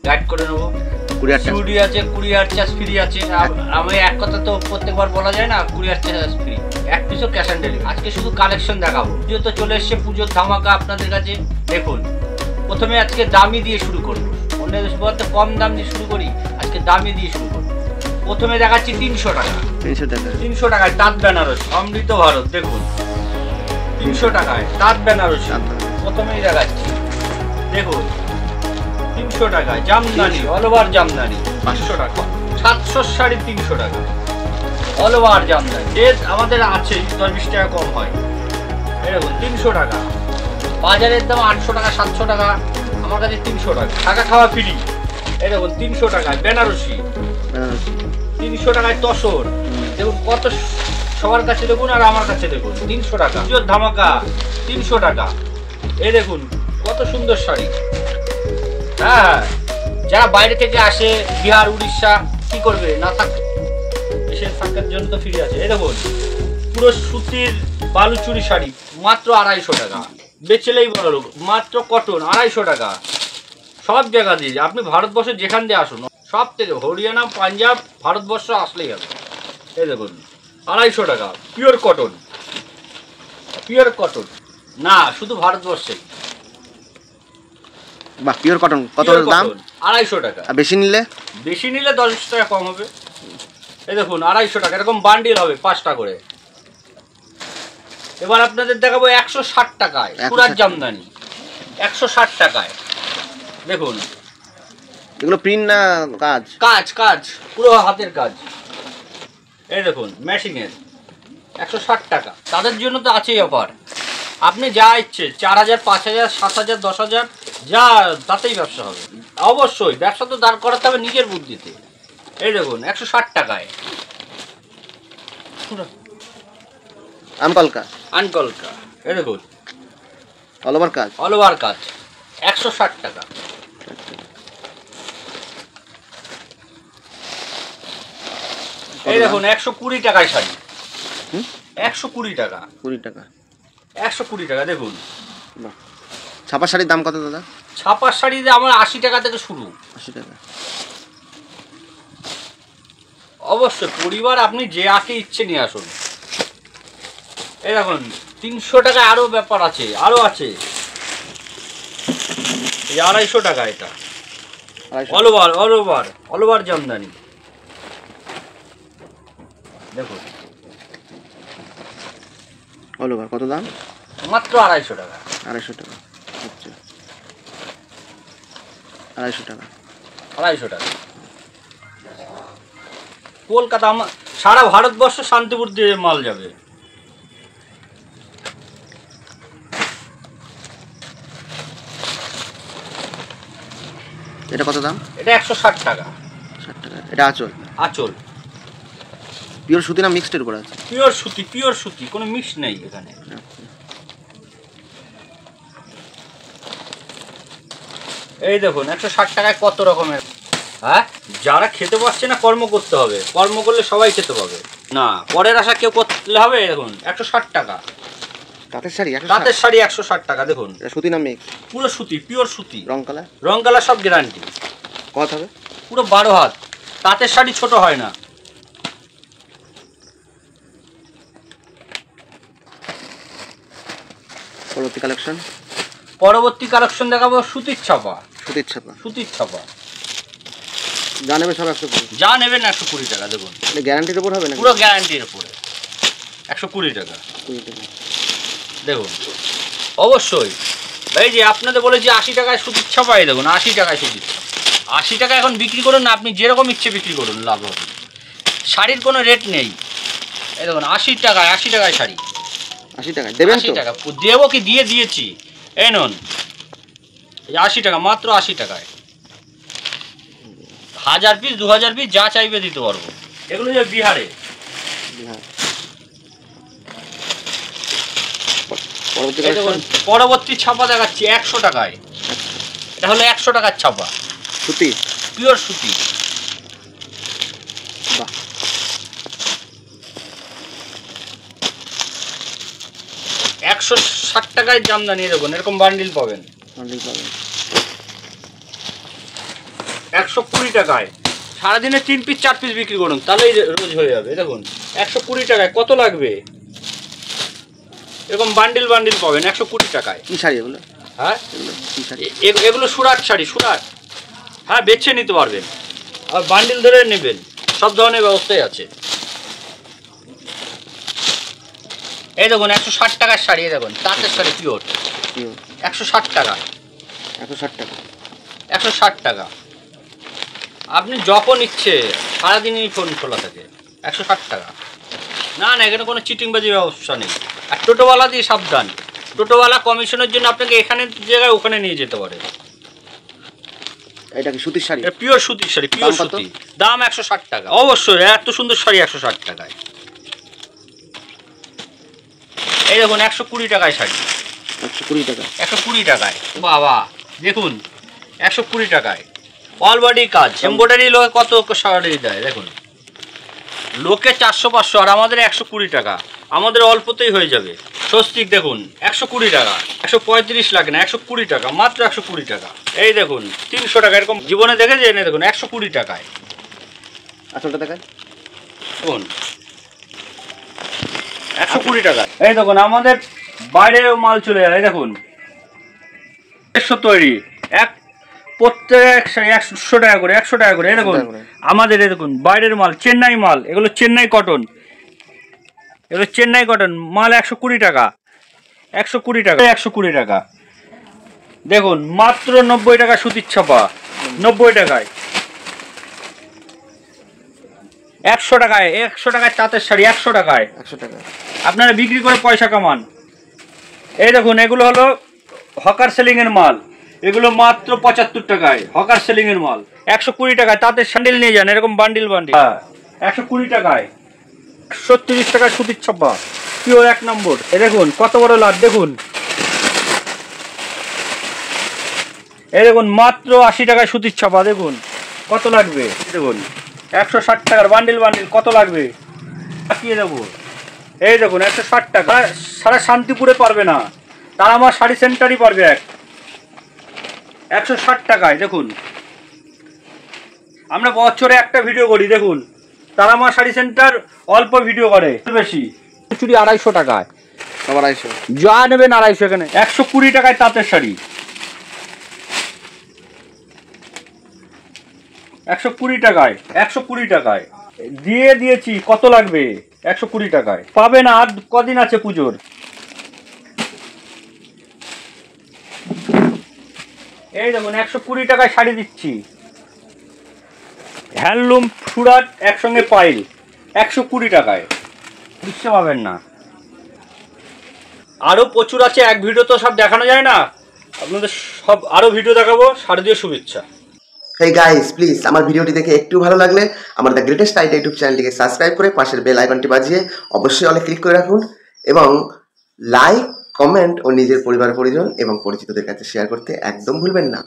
Guide করে নেবো। সিউডি আছে, কুরিয়ার চার্জ ফ্রি আছে। আমি এক কথা তো প্রত্যেকবার বলা যায় না, কুরিয়ার চার্জ ফ্রি, এক পিসও ক্যাশ অন ডেলিভারি। আজকে শুধু কালেকশন দেখাবো। পুজো তো চলে এসছে, পুজোর ধামাকা আপনাদের কাছে। দেখুন, প্রথমে আজকে দামি দিয়ে শুরু করবো, অন্য বলতে কম দাম দিয়ে শুরু করি, আজকে দামি দিয়ে শুরু করবো। প্রথমে দেখাচ্ছি 300 টাকা। 300 টাকায় তাঁত বেনারসি, অমৃত ভারত। দেখুন 300 টাকায় তাঁত বেনারসি প্রথমেই দেখাচ্ছি। দেখুন 300 টাকায় জামদানি, অল ওভার জামদানি 500 টাকা। 700 শাড়ি 300 টাকা, অল ওভার জামদানি। রেট আমাদের আছে 10-20 টাকা কম হয়। এরকম 300 টাকা। বাজারের দাম 800 টাকা 700 টাকা, আমার কাছে 300 টাকা। থাকা খাওয়া ফ্রি। এরকম 300 টাকায় বেনারসি, 300 টাকায় তসর। দেখুন কত সবার কাছে দেখুন আর আমার কাছে দেখুন 300 টাকা। পুজোর ধামাকা 300 টাকা। এই দেখুন কত সুন্দর শাড়ি। হ্যাঁ, যারা বাইরে থেকে আসে, বিহার উড়িষ্যা, কি করবে না থাকে, এসে থাকার জন্য তো ফ্রি আছে। এই দেখুন পুরো সুতির বালুচুরি শাড়ি মাত্র 250 টাকা। বেচলেই বড় লোক। মাত্র কটন 250 টাকা। সব জায়গা দিয়ে আপনি ভারতবর্ষে যেখান দিয়ে আসুন, সব থেকে হরিয়ানা, পাঞ্জাব, ভারতবর্ষ আসলেই হবে। এই দেখুন 250 টাকা। পিওর কটন, পিওর কটন না, শুধু ভারতবর্ষে। বাহ, পিওর কটন। কত দাম? 250 টাকা। আর বেশি নিলে? বেশি নিলে 10 টাকা কম হবে। এই দেখুন 250 টাকা। এরকম বান্ডিল হবে 5টা করে। এবার আপনাদের দেখাবো 160 টাকায় সুরাত জামদানি। 160 টাকায়। দেখুন এগুলো প্রিন্ট না কাজ? কাজ, কাজ, পুরো হাতের কাজ। এই দেখুন মেশিনের 160 টাকা। তাদের জন্য তো আছেই অফার। আপনি যা ইচ্ছে 4000, 5000, 7000, 10000, যা তাতেই ব্যবসা হবে। অবশ্যই ব্যবসা তো দাঁড় করাতে হবে নিজের বুদ্ধিতে। এই দেখুন 160 টাকায় আনকলকা, আনকলকা। এই দেখুন অল ওভার কাজ, অল ওভার কাজ 160 টাকা। এই দেখুন 120 টাকায় শাড়ি। 120 টাকা। 20 টাকা। 120 টাকা। দেখুন ছাপা শাড়ির দাম কত দাদা? ছাপার শাড়িতে আমার 80 টাকা থেকে শুরু। 80 টাকা। অবশ্যই পরিবার আপনি যে আঁকে ইচ্ছে নিয়ে আসুন। এই দেখুন 300 টাকায় আরো ব্যাপার আছে, আরো আছে। এই 250 টাকা। এটা all over, all over, all over Jamdani. দেখুন অল ওভার কত দাম? মাত্র 250 টাকা। 250 টাকা। আচ্ছা, 250 টাকা। 250 টাকা। কলকাতা, সারা ভারতবর্ষ শান্তিপুর দিয়ে মাল যাবে। এটা কত দাম? এটা 160 টাকা। 60 টাকা। এটা আঁচল? আঁচল। পিওর সুতি না মিক্সডের উপর আছে? পিওর সুতি, পিওর সুতি, কোনো মিক্স নেই এখানে। এই দেখুন 160 টাকায় কত রকমের। হ্যাঁ, যারা খেতে পাচ্ছে না কর্ম করতে হবে। কর্ম করলে সবাই খেতে পাবে না, পরের আশা কেউ করতে হবে। দেখুন 160 টাকা। তাঁতের শাড়ি? তাঁতের শাড়ি 160 টাকা। দেখুন সুতি না মিক্স? পুরো সুতি, পিওর সুতি। রং কালার? রং কালার সব গ্যারান্টি। কত হবে? পুরো 12 হাত। তাঁতের শাড়ি ছোট হয় না। পরবর্তী কালেকশন? পরবর্তী কালেকশন দেখাবো সুতির ছাপা। সুতির ছাপা? সুতির ছাপা যা নেবে সব 120? যা নেবেন 120 টাকা। দেখুন গ্যারান্টির উপর হবে না? পুরো গ্যারান্টির উপরে 120 টাকা। 20 টাকা। দেখুন অবশ্যই। এই যে আপনাদের বলেছি 80 টাকায় সুতির ছাপা। এই দেখুন 80 টাকায় সুতির ছাপা। 80 টাকা এখন বিক্রি করুন না, আপনি যেরকম ইচ্ছে বিক্রি করুন, লাভ হবে। শাড়ির কোনো রেট নেই। এই দেখুন 80 টাকায়, 80 টাকায় শাড়ি। 80 টাকা দেবেন? 80 টাকা দেবো কি, দিয়ে দিয়েছি। এই নুন 80 টাকা, মাত্র 80 টাকায়। 1000 পিস 2000 পিস যা চাইবে দিতে পারবো। এগুলো যে বিহারে। পরবর্তী ছাপা দেখাচ্ছি 100 টাকায়। এটা হলো 100 টাকার ছাপা। সুতি? পিওর সুতি। বাহ, 160 টাকায় জামদানি। দেখুন এরকম বান্ডিল পাবেন। বান্ডিল পাবেন। 120 টাকায় সারাদিনে 3 পিস 4 পিস বিক্রি করুন, তাহলেই রোজ হয়ে যাবে। দেখুন 120 টাকায় কত লাগবে, এরকম বান্ডিল বান্ডিল পাবেন 120 টাকায়। কি শাড়ি এগুলো? হ্যাঁ কি শাড়ি? এগুলো সুরাট শাড়ি, সুরাট। হ্যাঁ, বেছে নিতে পারবেন, আর বান্ডিল ধরে নেবেন, সব ধরনের ব্যবস্থাই আছে। এই দেখুন 160 টাকার শাড়ি, দেখুন তাঁতের শাড়ি পিওর, 160 টাকা। 160 টাকা, 160 টাকা। আপনি যখন ইচ্ছে সারাদিনই ফোন খোলা থাকে, 160 টাকা। না না, এখানে কোনো চিটিংবাজি ব্যবস্থা নেই। আর টোটোওয়ালা দিয়ে সাবধান, টোটোওয়ালা কমিশনের জন্য আপনাকে এখানে জায়গায় ওখানে নিয়ে যেতে পারে। এটা কি সুতির শাড়ি? পিওর সুতির শাড়ি, পিওর সুতি। দাম 160 টাকা। অবশ্যই, এত সুন্দর শাড়ি 160 টাকায়। এই দেখুন 120 টাকায় শাড়ি, 120 টাকা, 120 টাকায়। বাবা দেখুন 120 টাকায় অল বডি কাজ, এমব্রয়ডারি লোকে কত শাড়ি দেয় দেখুন, লোকে 400-500, আর আমাদের 120 টাকা, আমাদের অল্পতেই হয়ে যাবে। স্বস্তিক দেখুন 120 টাকা, 135 লাগে না, 120 টাকা, মাত্র 120 টাকা। এই দেখুন 300 টাকা, এরকম জীবনে দেখে যে দেখুন 120 টাকায়। 800 টাকায় দেখুন 120 টাকা। এই দেখুন আমাদের বাইরেও মাল চলে যায়, এই দেখুন 100 তৈরি, প্রত্যেক 100 টাকা করে, 100 টাকা করে। এই দেখুন আমাদের, এই দেখুন বাইরের মাল, চেন্নাই মাল, এগুলো চেন্নাই কটন, এগুলো চেন্নাই কটন মাল, 120 টাকা, 120 টাকা, 120 টাকা। দেখুন মাত্র 90 টাকা সুতির ছাপা, 90 টাকায়। 100 টাকায়, 100 টাকায় তাঁতের শাড়ি, 100 টাকায়, 100 টাকা। আপনারা বিক্রি করে পয়সা কামান। এই দেখুন এগুলো হলো হকার সেলিং এর মাল, এগুলো মাত্র 75 টাকায় হকার সেলিং এর মাল। 120 টাকায় তাঁতের স্যান্ডেল নিয়ে যান, এরকম বান্ডিল বান্ডিল। হ্যাঁ 120 টাকায়। 130 টাকায় সুতির ছাপা, পিওর 1 নম্বর। এই দেখুন কত বড় লাট, দেখুন। এই দেখুন মাত্র 80 টাকায় সুতির ছাপা, দেখুন কত লাগবে। দেখুন 160 টাকার বান্ডিল বান্ডিল, কত লাগবে তাকিয়ে দেবো। এই দেখুন 160 টাকা, সারা শান্তিপুরে পারবে না, তার আমার শাড়ি সেন্টারই পারবে 160 টাকায়। দেখুন আমরা বছরে একটা ভিডিও করি, দেখুন তারামা শাড়ি সেন্টার অল্প ভিডিও করে, বেশি। চুড়ি 250 টাকায়, সব 250, যা নেবেন 250 এখানে। 120 টাকায় তাঁতের শাড়ি, 120 টাকায়, 120 টাকায় দিয়ে দিয়েছি। কত লাগবে? 120 টাকায় পাবে না, আর কদিন আছে পুজোর। এই দেখুন 120 টাকায় শাড়ি দিচ্ছি, হ্যান্ডলুম সুরাট একসঙ্গে পাইল, 120 টাকায়। বুঝতে পাবেন না, আরো প্রচুর আছে, এক ভিডিও তো সব দেখানো যায় না, আপনাদের সব আরো ভিডিও দেখাবো। শারদীয় শুভেচ্ছা। হেই গাইস, প্লিজ আমার ভিডিওটি দেখে একটু ভালো লাগলে আমার দ্য গ্রেটেস্ট আইডিয়া ইউটিউব চ্যানেলটিকে সাবস্ক্রাইব করে পাশের বেল আইকনটি বাজিয়ে অবশ্যই অলে ক্লিক করে রাখুন, এবং লাইক, কমেন্ট ও নিজের পরিবার পরিজন এবং পরিচিতদের কাছে শেয়ার করতে একদম ভুলবেন না।